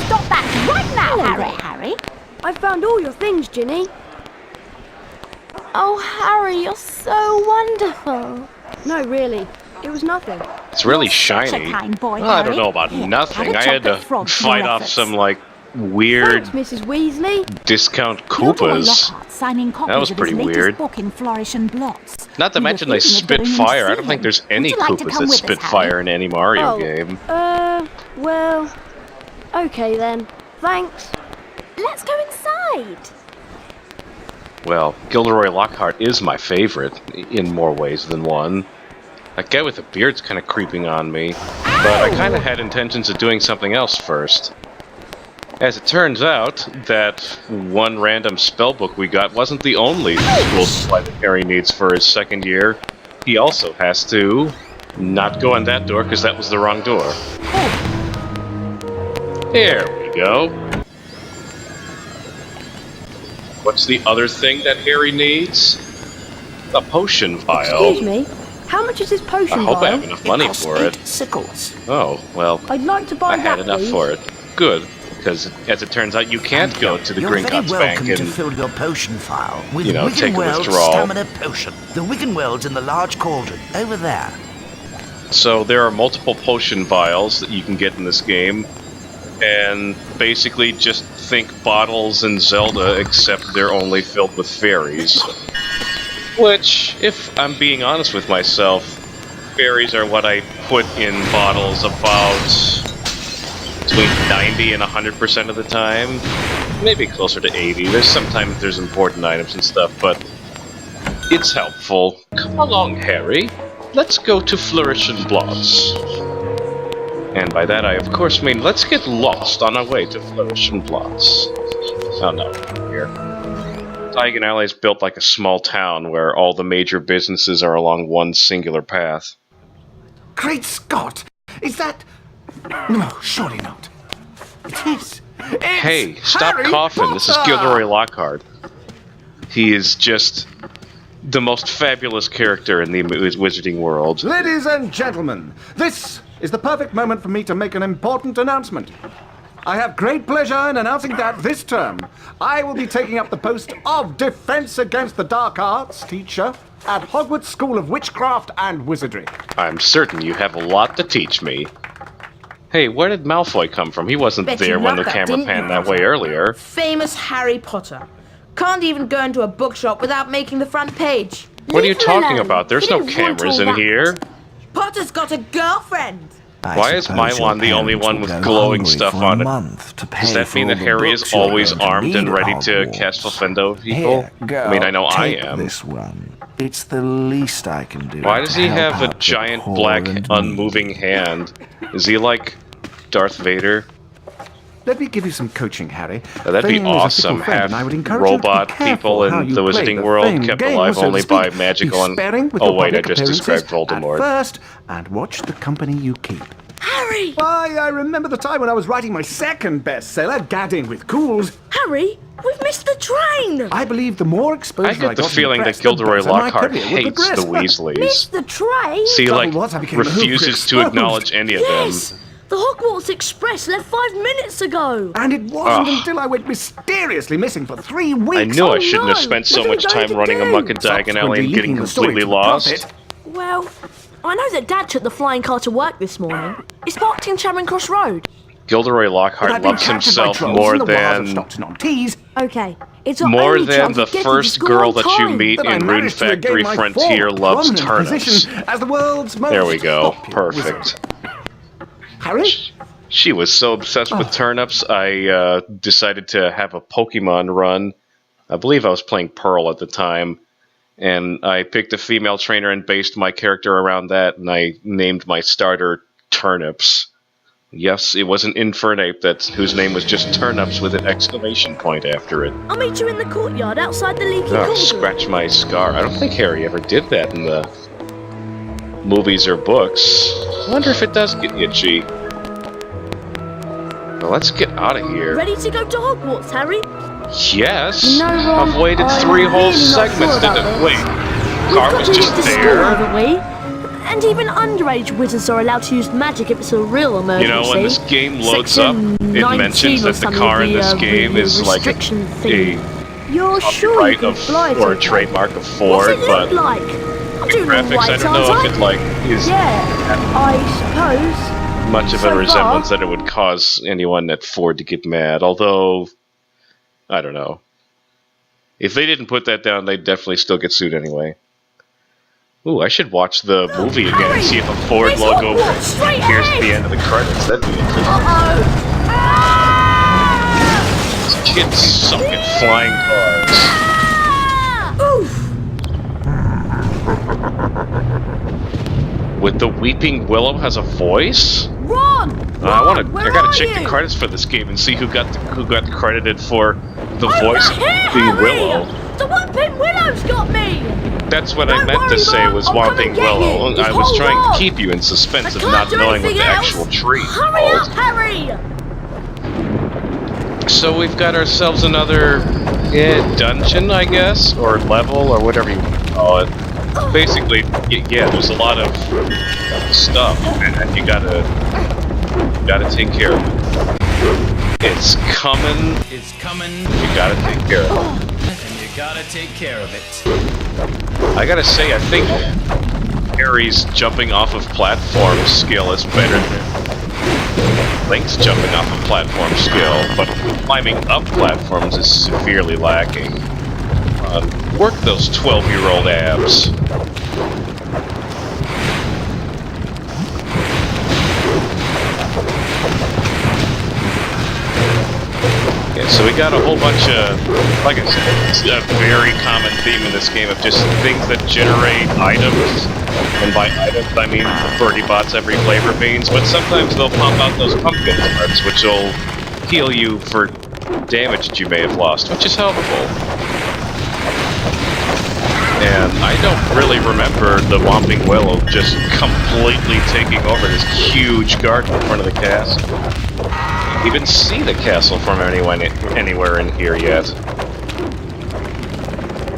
stop that right now, Harry. I found all your things, Ginny. Oh, Harry, you're so wonderful. No, really. It was nothing. It's really You're shiny. such a kind boy, Well, I don't Harry. know about Here, nothing. have a I had to chocolate frog for fight your off efforts. some, like, weird Thanks, Mrs. Weasley. discount Gilderoy Koopas. Lockhart signing copies That was of pretty his latest weird. book in Flourish and Blots. Not to We were mention they thinking of spit going in to fire. see I don't think him. there's Would any you like to Koopas come that with spit us, Harry? fire in any Mario game. Well, okay then. Thanks. Let's go inside. Well, Gilderoy Lockhart is my favorite, in more ways than one. That guy with the beard's kind of creeping on me, but I kind of had intentions of doing something else first. As it turns out, that one random spellbook we got wasn't the only school supply that Harry needs for his second year. He also has to not go in that door, because that was the wrong door. There we go. What's the other thing that Harry needs? A potion vial. Excuse me. How much is this potion I hope I vial? have enough money costs for 8 it. sickles. Oh, well, I'd like to buy I had that, enough please. for it. Good, because as it turns out, you can't go to the You're very Gringotts welcome Bank to and fill your potion file with you know, take a Wiggenweld withdrawal. Stamina Potion. The Wiggenweld's in the large cauldron, over there. So there are multiple potion vials that you can get in this game, and basically just think Bottles and Zelda, except they're only filled with fairies. Which, if I'm being honest with myself, fairies are what I put in bottles about between 90 and 100% of the time. Maybe closer to 80. Sometimes there's important items and stuff, but it's helpful. Come along, Harry. Let's go to Flourish and Blots. And by that I of course mean let's get lost on our way to Flourish and Blots. Oh no, here. Diagon Alley is built like a small town where all the major businesses are along one singular path. Great Scott! Is that... No, surely not. It is. It's Hey, stop Harry coughing. This is Potter! Gilderoy Lockhart. He is just the most fabulous character in the wizarding world. Ladies and gentlemen, this is the perfect moment for me to make an important announcement. I have great pleasure in announcing that this term, I will be taking up the post of Defense Against the Dark Arts teacher at Hogwarts School of Witchcraft and Wizardry. I'm certain you have a lot to teach me. Hey, where did Malfoy come from? He wasn't Bet you there when the Lockhart, camera didn't panned you, that way earlier. Famous Harry Potter. Can't even go into a bookshop without making the front page. What are you Leave him talking alone. about? There's He no didn't want cameras all in that. here. Potter's got a girlfriend. Why is Mylon the only one with glowing stuff on it? Does that mean that Harry is always armed and ready to cast Offendo of people? Here, girl, I mean, I know I take am. This one. It's the least I can do. Why does to he help have a out the giant poor black and unmoving needy. hand? Is he like Darth Vader? Let me give you some coaching, Harry. Oh, that'd be Fame is a fickle awesome. friend, Have and I would encourage you to be robot careful people how in you the play wizarding the world fame kept game, alive so to only speak. by magical Be and... sparing with Oh your wait, I public just described appearances Voldemort. At first, and watch the company you keep. Harry! Why, I remember the time when I was writing my second bestseller, Gadding with Cools. Harry, we've missed the train! I believe the more exposure I get the got to feeling that press, the Gilderoy better my Lockhart career would hates the progress. Weasleys. Missed the train? See, Trouble like, was I became a refuses to Hoover acknowledge any of Yes! them. The Hogwarts Express left 5 minutes ago. And it wasn't Ugh. until I went mysteriously missing for 3 weeks. I knew I Oh, shouldn't have no. spent so What are we much going time to running do? amok in Diagon Alley and getting leaking the story completely to the lost. prophet. Well, I know that Dad took the flying car to work this morning. It's parked in Charing Cross Road. Gilderoy But Lockhart I've been loves captured by himself trolls more in the wilds of than Stockton-on-Tees. Okay, it's our more only than chance the of getting to first school girl on that you time. meet But I in Rune managed to regain Factory my Frontier fourth loves prominent turnips. position as the world's most There we go. popular Perfect. wizard. Harry? She was so obsessed with turnips, I decided to have a Pokemon run. I believe I was playing Pearl at the time. And I picked a female trainer and based my character around that, and I named my starter Turnips. Yes, it was an Infernape whose name was just Turnips with an exclamation point after it. I'll meet you in the courtyard outside the leaky Oh, cauldron. scratch my scar. I don't think Harry ever did that in the movies or books. I wonder if it does get itchy. Well, let's get out of here. Ready to go to Hogwarts, Harry? Yes. You know, Ron, I've waited I'm 3 whole really not segments sure about to this. Wait, We've car got was to just get to school, there. haven't we? And And even underage wizards are allowed to use magic if it's a real emergency. You know, when this game loads Section up, it 19 mentions or that the something car of in the, this game is like a restriction thing. a You're sure you copyright can fly of or a to trademark of What's Ford, it but look like? I'm the doing graphics, alright, I don't know aren't if it like is Yeah, I suppose. much of so a resemblance far. that it would cause anyone at Ford to get mad. Although, I don't know. If they didn't put that down, they'd definitely still get sued anyway. Ooh, I should watch the movie again and hurry! see if a Ford There's logo Hogwarts straight appears at ahead! the end of the credits. That'd be interesting. Uh-oh! Ah! Kids suck at flying cars. Oof! With the Weeping Willow has a voice? Ron! I gotta check the credits for this game and see who got credited for the voice of Weeping Willow. The Whomping Willow's got me! That's what I Don't meant to worry, say Mom, was I'll come Whomping and get Willow. you. Just I was hold trying on. to keep you in suspense of I not can't do knowing what the anything actual else. tree Hurry up, called. Harry! So we've got ourselves another dungeon, I guess, or level, or whatever you want to call it. Basically, yeah, there's a lot of stuff, and you gotta take care of it. It's coming. It's coming, You gotta take care of it. and you gotta take care of it. I gotta say, I think Harry's jumping off of platform skill is better than Link's jumping off of platform skill, but climbing up platforms is severely lacking. Work those 12-year-old abs. Yeah, so we got a whole bunch of, like I said, it's a very common theme in this game of just things that generate items. And by items, I mean birdie bots every flavor beans, but sometimes they'll pop out those pumpkin hearts, which will heal you for damage that you may have lost, which is helpful. And I don't really remember the Whomping Willow just completely taking over this huge garden in front of the castle. Even see the castle from anywhere in here yet.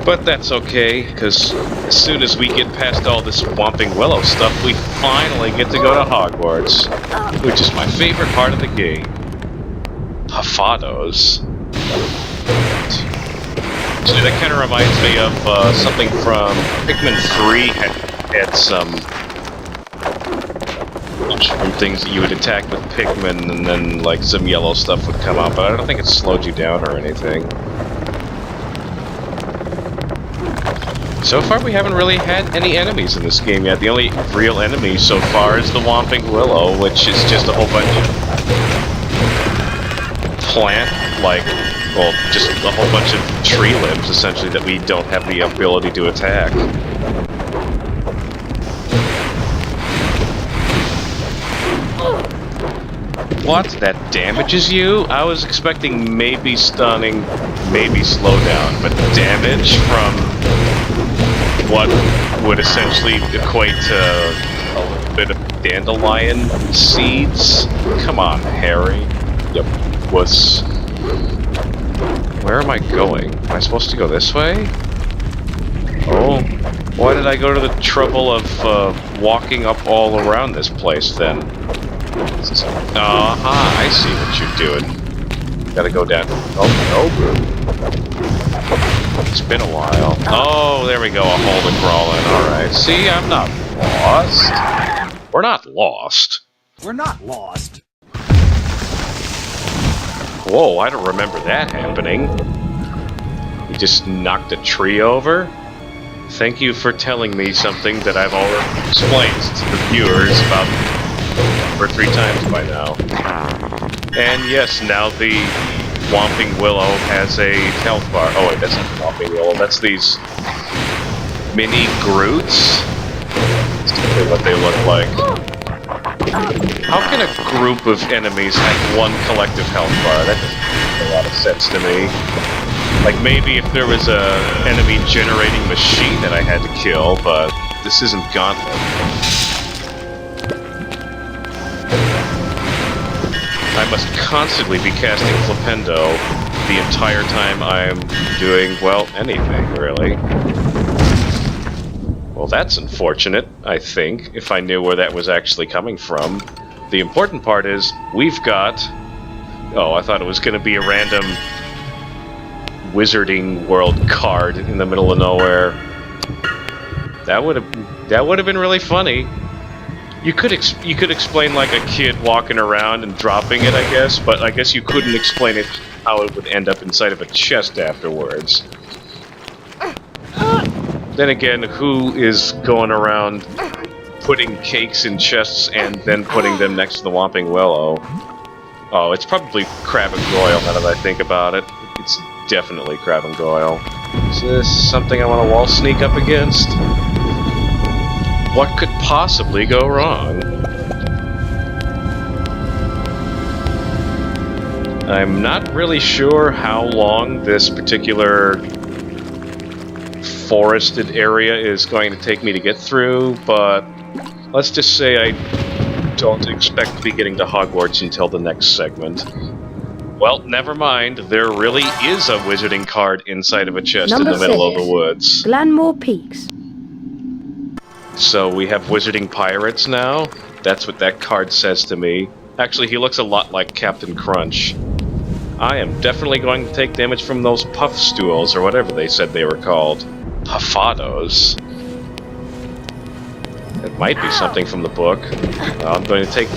But that's okay, because as soon as we get past all this Whomping Willow stuff, we finally get to go to Hogwarts, which is my favorite part of the game. Puffados. Actually, that kind of reminds me of something from Pikmin 3 had some mushroom things that you would attack with Pikmin, and then like some yellow stuff would come out, but I don't think it slowed you down or anything. So far, we haven't really had any enemies in this game yet. The only real enemy so far is the Whomping Willow, which is just a whole bunch of just a whole bunch of tree limbs, essentially, that we don't have the ability to attack. What? That damages you? I was expecting maybe stunning, maybe slowdown, but damage from what would essentially equate to a little bit of dandelion seeds? Come on, Harry. Yep. Wuss. Where am I going? Am I supposed to go this way? Oh. Why did I go to the trouble of walking up all around this place then? I see what you're doing. Gotta go down. Oh, no. It's been a while. Oh, there we go. A hole to crawl in. Alright. See, I'm not lost. We're not lost. We're not lost. Whoa, I don't remember that happening. You just knocked a tree over? Thank you for telling me something that I've already explained to the viewers about 2 or 3 times by now. And yes, now the Whomping Willow has a health bar. Oh wait, that's not the Whomping Willow, that's these mini Groots. Let's see what they look like. How can a group of enemies have one collective health bar? That doesn't make a lot of sense to me. Like maybe if there was a enemy generating machine that I had to kill, but this isn't Gauntlet. I must constantly be casting Flipendo the entire time I'm doing, well, anything, really. Well, that's unfortunate, I think, if I knew where that was actually coming from. The important part is, we've got... Oh, I thought it was going to be a random Wizarding World card in the middle of nowhere. That would have been really funny. You could explain like a kid walking around and dropping it, I guess, but I guess you couldn't explain it how it would end up inside of a chest afterwards. Then again, who is going around putting cakes in chests and then putting them next to the Whomping Willow? Oh, it's probably Crab and Goyle, now that I think about it. It's definitely Crab and Goyle. Is this something I want to wall sneak up against? What could possibly go wrong? I'm not really sure how long this particular forested area is going to take me to get through, but let's just say I don't expect to be getting to Hogwarts until the next segment. Well, never mind. There really is a wizarding card inside of a chest in the middle of the woods. Glenmore Peaks. So we have wizarding pirates now? That's what that card says to me. Actually, he looks a lot like Captain Crunch. I am definitely going to take damage from those puff stools, or whatever they said they were called. Puffados. It might be something from the book. I'm going to take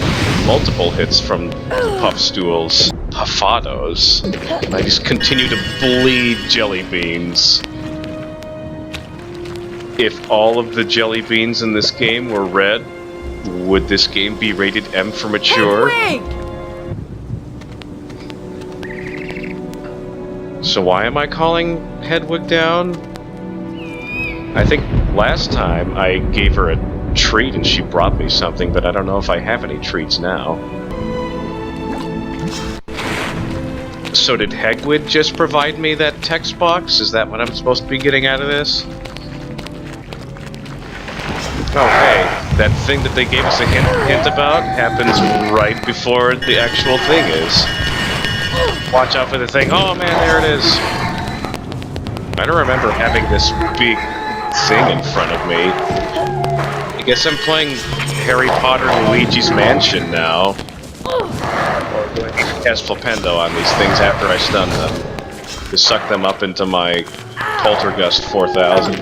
multiple hits from the puff stools. Puffados. And I just continue to bleed jelly beans. If all of the jelly beans in this game were red, would this game be rated M for mature? So why am I calling Hedwig down? I think last time I gave her a treat and she brought me something, but I don't know if I have any treats now. So did Hagrid just provide me that text box? Is that what I'm supposed to be getting out of this? Oh hey, that thing that they gave us a hint about happens right before the actual thing is. Watch out for the thing. Oh man, there it is. I don't remember having this big thing in front of me. I guess I'm playing Harry Potter and Luigi's Mansion now. Or do I need to cast Flipendo on these things after I stun them? To suck them up into my Poltergust 4000.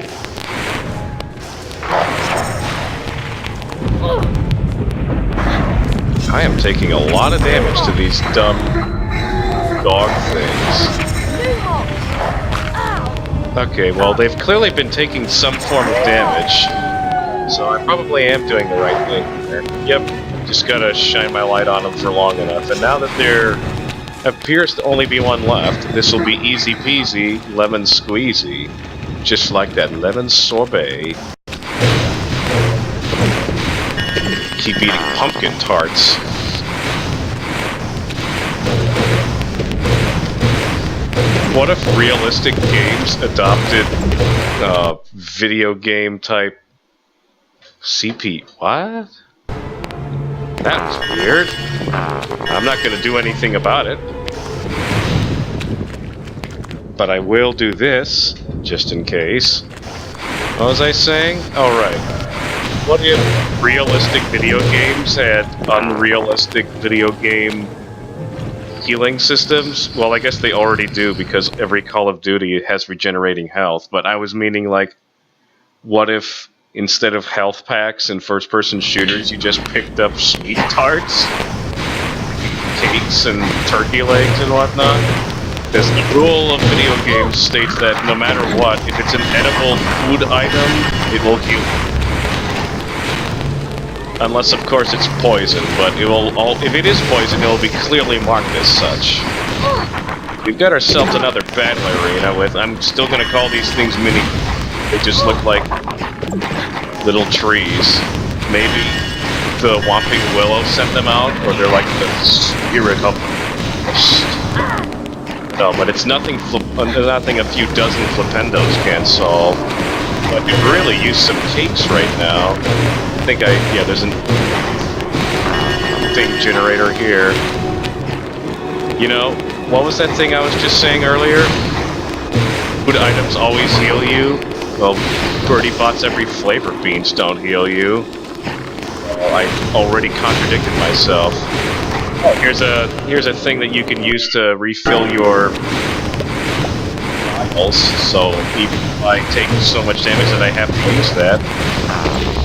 I am taking a lot of damage to these dumb dog things. Okay, well, they've clearly been taking some form of damage, so I probably am doing the right thing there. Yep, just gotta shine my light on them for long enough, and now that there appears to only be one left, this will be easy peasy, lemon squeezy, just like that lemon sorbet. Keep eating pumpkin tarts. What if realistic games adopted video game type CP? What? That was weird. I'm not going to do anything about it. But I will do this, just in case. What was I saying? Oh, right. What if realistic video games had unrealistic video game healing systems? Well, I guess they already do, because every Call of Duty has regenerating health, but I was meaning, like, what if instead of health packs in first-person shooters, you just picked up sweet tarts, cakes, and turkey legs and whatnot? Because the rule of video games states that no matter what, if it's an edible food item, it will heal. Unless, of course, it's poison, but it will if it is poison, it will be clearly marked as such. We've got ourselves another battle arena with, I'm still gonna call these things mini. They just look like little trees. Maybe the Whomping Willow sent them out, or they're like the spirit of... No, but it's nothing a few dozen Flipendos can't solve. I could really use some cakes right now. I think yeah, there's an thing generator here. You know, what was that thing I was just saying earlier? Food items always heal you. Well, Birdie Bot's every flavor beans don't heal you. Well, I already contradicted myself. Oh, here's a thing that you can use to refill your vials. So even if I take so much damage that I have to use that,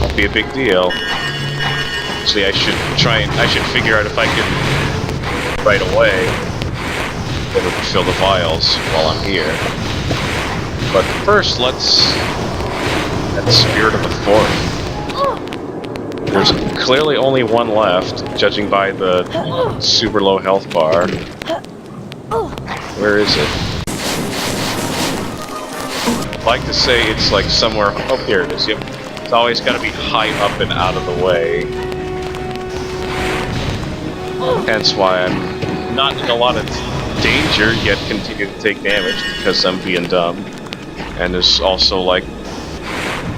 won't be a big deal. Actually, I should figure out if I can right away refill the vials while I'm here. But first, let's get the Spirit of the Forest. There's clearly only one left, judging by the super low health bar. Where is it? I'd like to say it's like somewhere... Oh, here it is. Yep. It's always got to be high up and out of the way. Hence why I'm not in a lot of danger, yet continue to take damage because I'm being dumb. And there's also, like,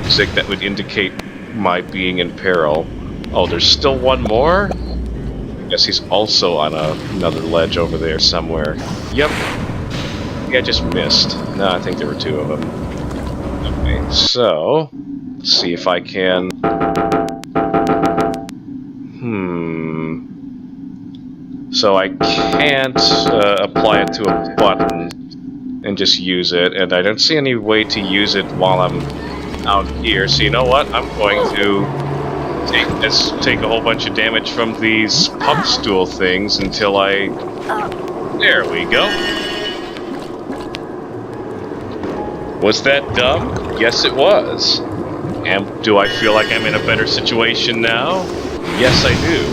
music that would indicate my being in peril. Oh, there's still one more? I guess he's also on another ledge over there somewhere. Yep. Yeah, I just missed. No, I think there were two of them. Okay, so... let's see if I can... So I can't apply it to a button and just use it, and I don't see any way to use it while I'm out here. So you know what? I'm going to take a whole bunch of damage from these pump stool things until I... There we go. Was that dumb? Yes, it was. And do I feel like I'm in a better situation now? Yes, I do.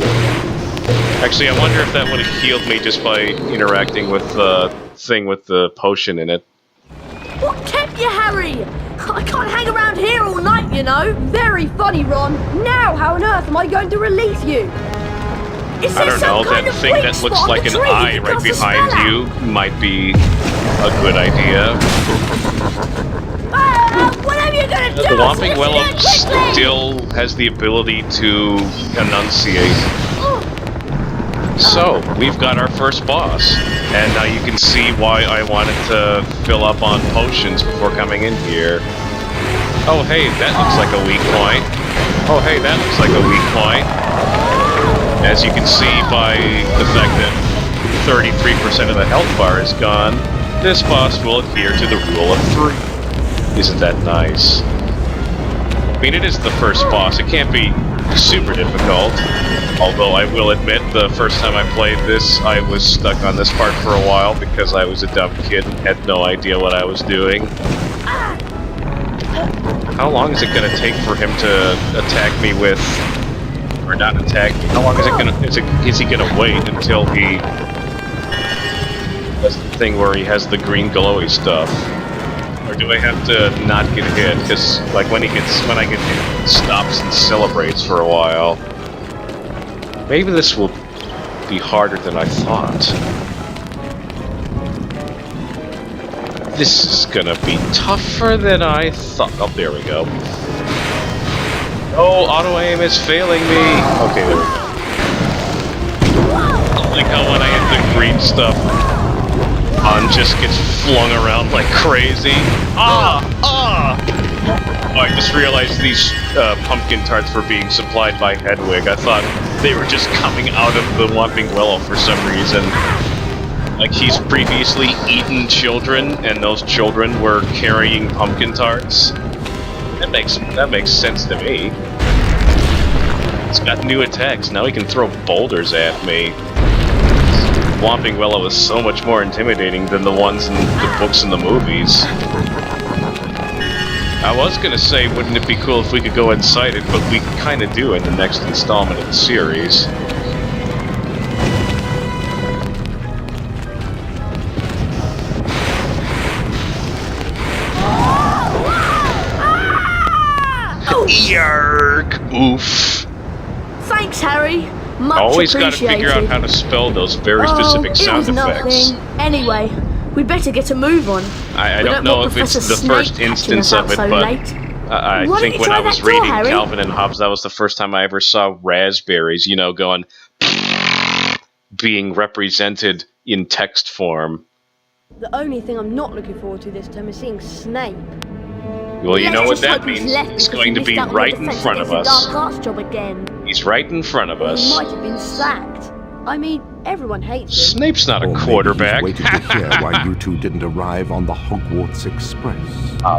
Actually, I wonder if that would have healed me just by interacting with the thing with the potion in it. What kept you, Harry? I can't hang around here all night, you know. Very funny, Ron. Now, how on earth am I going to release you? Is I there don't know, some kind that of thing weak that looks spot on like the an tree eye you right cast a behind spell you might be a good idea. What are you gonna do? The Whomping Willow Quickly! still has the ability to enunciate. So, we've got our first boss, and now you can see why I wanted to fill up on potions before coming in here. Oh hey, that looks like a weak point. Oh hey, that looks like a weak point. As you can see by the fact that 33% of the health bar is gone, this boss will adhere to the rule of 3. Isn't that nice? I mean, it is the first boss, it can't be super difficult. Although I will admit, the first time I played this, I was stuck on this part for a while because I was a dumb kid and had no idea what I was doing. How long is it going to take for him to attack me with... or not attack me? How long is it going to... is he going to wait until he... does the thing where he has the green glowy stuff? Or do I have to not get hit? Because, like, when I get hit, he stops and celebrates for a while. Maybe this will be harder than I thought. This is gonna be tougher than I thought. Oh, there we go. Oh, auto-aim is failing me! Okay, there we go. I like how when I hit the green stuff, on just gets flung around like crazy. Ah! Ah! Oh, I just realized these pumpkin tarts were being supplied by Hedwig. I thought they were just coming out of the Whomping Willow for some reason. Like he's previously eaten children, and those children were carrying pumpkin tarts. That makes sense to me. It's got new attacks. Now he can throw boulders at me. Whomping Willow is so much more intimidating than the ones in the books and the movies. I was gonna say, wouldn't it be cool if we could go inside it, but we kinda do in the next installment of the series. Yark! Oof. Thanks, Harry. Much Always gotta appreciated. figure out how to spell those very specific sound effects. Nothing. Anyway, we better get a move on. I don't know if it's the first instance of it, but I think when I was reading Calvin and Hobbes, that was the first time I ever saw raspberries, you know, going being represented in text form. The only thing I'm not looking forward to this term is seeing Snape. Well, you know what Let's just that hope he's means. left It's because going he to be missed out on the right in defense front of against the us. Dark Arts job again. He's right in front of He us. might have been sacked. I mean, everyone hates him. Snape's not a Or maybe quarterback. he's waited to hear why you two didn't arrive on the Hogwarts Express.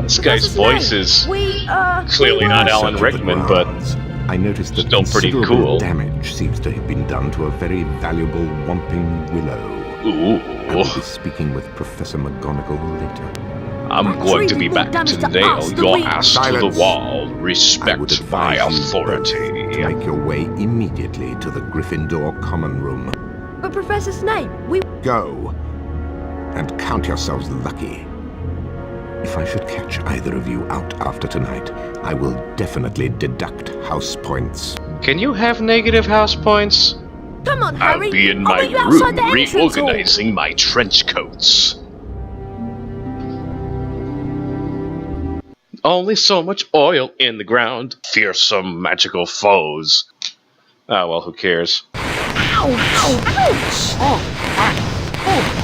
This guy's voice is We, clearly not Alan Search of the Rickman, but grounds, I noticed that still pretty considerable cool. damage seems to have been done to a very valuable Whomping Willow. I will ooh, be speaking with Professor McGonagall later. I'm That's going to really be more back damage to to Dale. us than Your we- ass to the Silence. wall. I would Respect my advise you both authority. to make your way immediately to the Gryffindor common room. but Professor Snape, we... Go, and count yourselves lucky. If I should catch either of you out after tonight, I will definitely deduct house points. Can you have negative house points? Come on, Harry. I'll be in I'll my meet you outside room the entrance hall. reorganizing my trench coats. Only so much oil in the ground. Fearsome magical foes. Ah, well, who cares? Ouch! Ouch! Oh,